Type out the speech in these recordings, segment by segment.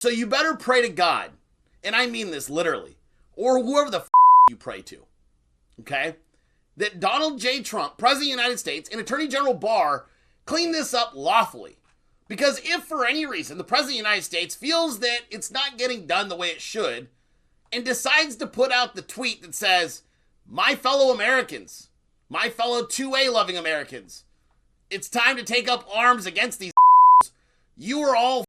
So you better pray to God, and I mean this literally, or whoever the you pray to, okay, that Donald J. Trump, President of the United States, and Attorney General Barr clean this up lawfully. Because if for any reason the President of the United States feels that it's not getting done the way it should and decides to put out the tweet that says, my fellow Americans, my fellow 2A loving Americans, it's time to take up arms against these you are all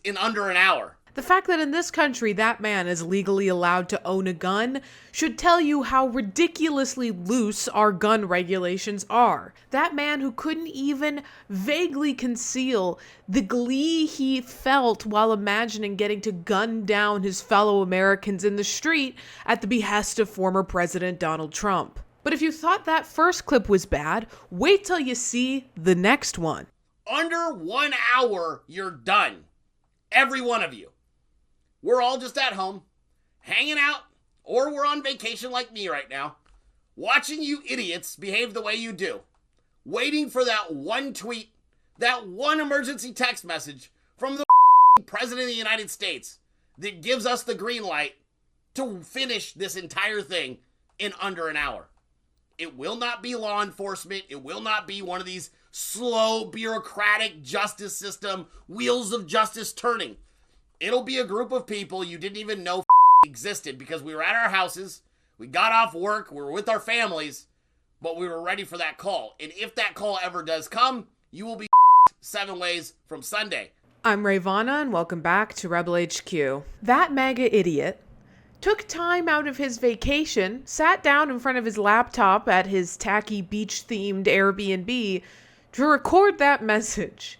in under an hour. The fact that in this country that man is legally allowed to own a gun should tell you how ridiculously loose our gun regulations are. That man who couldn't even vaguely conceal the glee he felt while imagining getting to gun down his fellow Americans in the street at the behest of former President Donald Trump. But if you thought that first clip was bad, wait till you see the next one. Under 1 hour, you're done. Every one of you. We're all just at home, hanging out, or we're on vacation like me right now, watching you idiots behave the way you do, waiting for that one tweet, that one emergency text message from the President of the United States that gives us the green light to finish this entire thing in under an hour. It will not be law enforcement. It will not be one of these slow, bureaucratic justice system wheels of justice turning. It'll be a group of people you didn't even know existed because we were at our houses, we got off work, we were with our families, but we were ready for that call. And if that call ever does come, you will be 7 ways from Sunday. I'm Rayy Vana, and welcome back to Rebel HQ. That MAGA idiot took time out of his vacation, sat down in front of his laptop at his tacky beach-themed Airbnb to record that message.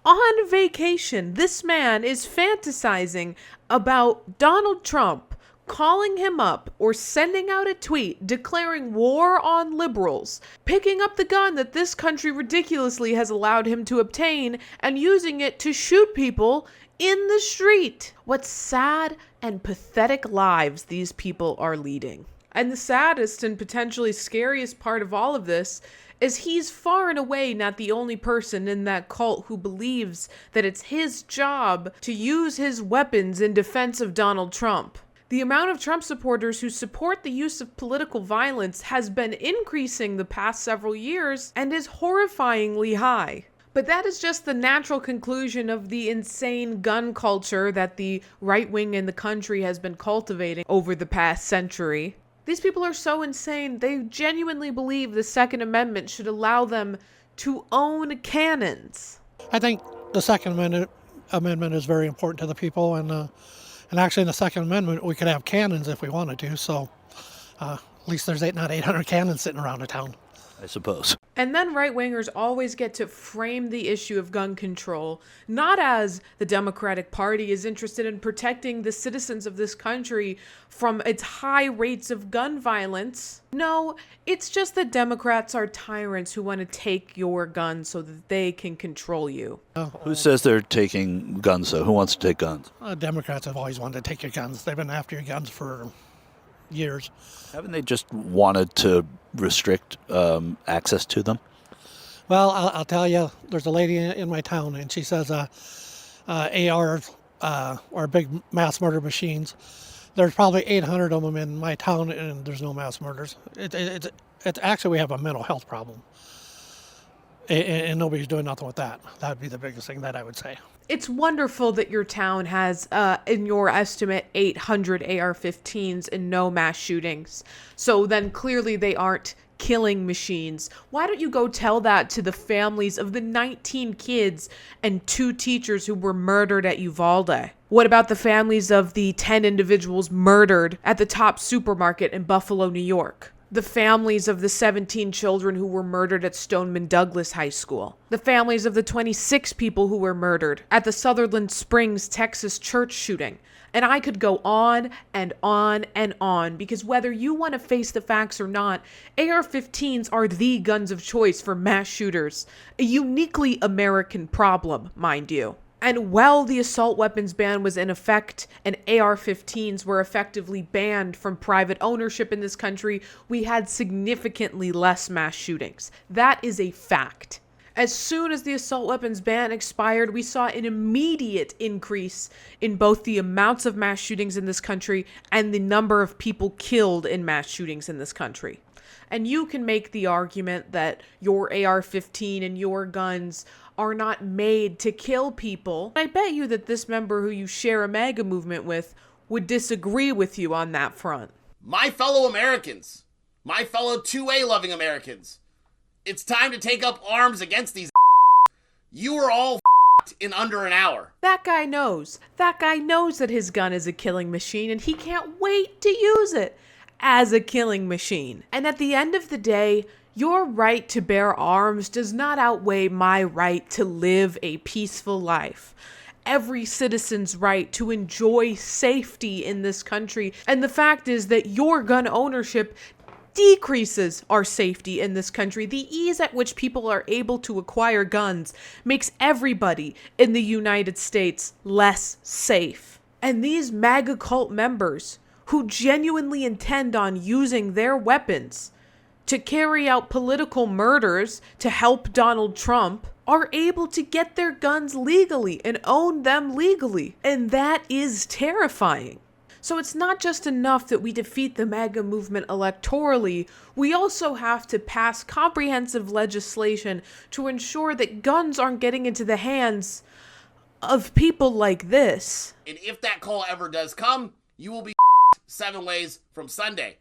On vacation, this man is fantasizing about Donald Trump calling him up or sending out a tweet declaring war on liberals, picking up the gun that this country ridiculously has allowed him to obtain and using it to shoot people in the street. What sad and pathetic lives these people are leading. And the saddest and potentially scariest part of all of this is he's far and away not the only person in that cult who believes that it's his job to use his weapons in defense of Donald Trump. The amount of Trump supporters who support the use of political violence has been increasing the past several years and is horrifyingly high. But that is just the natural conclusion of the insane gun culture that the right wing in the country has been cultivating over the past century. These people are so insane, they genuinely believe the Second Amendment should allow them to own cannons. I think the Second Amendment is very important to the people, and actually in the Second Amendment we could have cannons if we wanted to, so at least there's not 800 cannons sitting around the town, I suppose. And then right-wingers always get to frame the issue of gun control, not as the Democratic Party is interested in protecting the citizens of this country from its high rates of gun violence. No, it's just that Democrats are tyrants who want to take your guns so that they can control you. Who says they're taking guns, though? Who wants to take guns? Democrats have always wanted to take your guns. They've been after your guns for years. Haven't they just wanted to restrict access to them? Well, I'll tell you, there's a lady in my town, and she says ARs are big mass murder machines. There's probably 800 of them in my town, and there's no mass murders. It's actually, we have a mental health problem, and nobody's doing nothing with that. That would be the biggest thing that I would say. It's wonderful that your town has, in your estimate, 800 AR-15s and no mass shootings. So then clearly they aren't killing machines. Why don't you go tell that to the families of the 19 kids and 2 teachers who were murdered at Uvalde? What about the families of the 10 individuals murdered at the Top supermarket in Buffalo, New York? The families of the 17 children who were murdered at Stoneman Douglas High School. The families of the 26 people who were murdered at the Sutherland Springs, Texas church shooting. And I could go on and on and on, because whether you want to face the facts or not, AR-15s are the guns of choice for mass shooters. A uniquely American problem, mind you. And while the assault weapons ban was in effect and AR-15s were effectively banned from private ownership in this country, we had significantly less mass shootings. That is a fact. As soon as the assault weapons ban expired, we saw an immediate increase in both the amounts of mass shootings in this country and the number of people killed in mass shootings in this country. And you can make the argument that your AR-15 and your guns are not made to kill people. I bet you that this member who you share a MAGA movement with would disagree with you on that front. My fellow Americans, my fellow 2A loving Americans, it's time to take up arms against these. You are all in under an hour. That guy knows. That guy knows that his gun is a killing machine, and he can't wait to use it as a killing machine. And at the end of the day, your right to bear arms does not outweigh my right to live a peaceful life. Every citizen's right to enjoy safety in this country. And the fact is that your gun ownership decreases our safety in this country. The ease at which people are able to acquire guns makes everybody in the United States less safe. And these MAGA cult members who genuinely intend on using their weapons to carry out political murders to help Donald Trump are able to get their guns legally and own them legally. And that is terrifying. So it's not just enough that we defeat the MAGA movement electorally, we also have to pass comprehensive legislation to ensure that guns aren't getting into the hands of people like this. And if that call ever does come, you will be 7 ways from Sunday.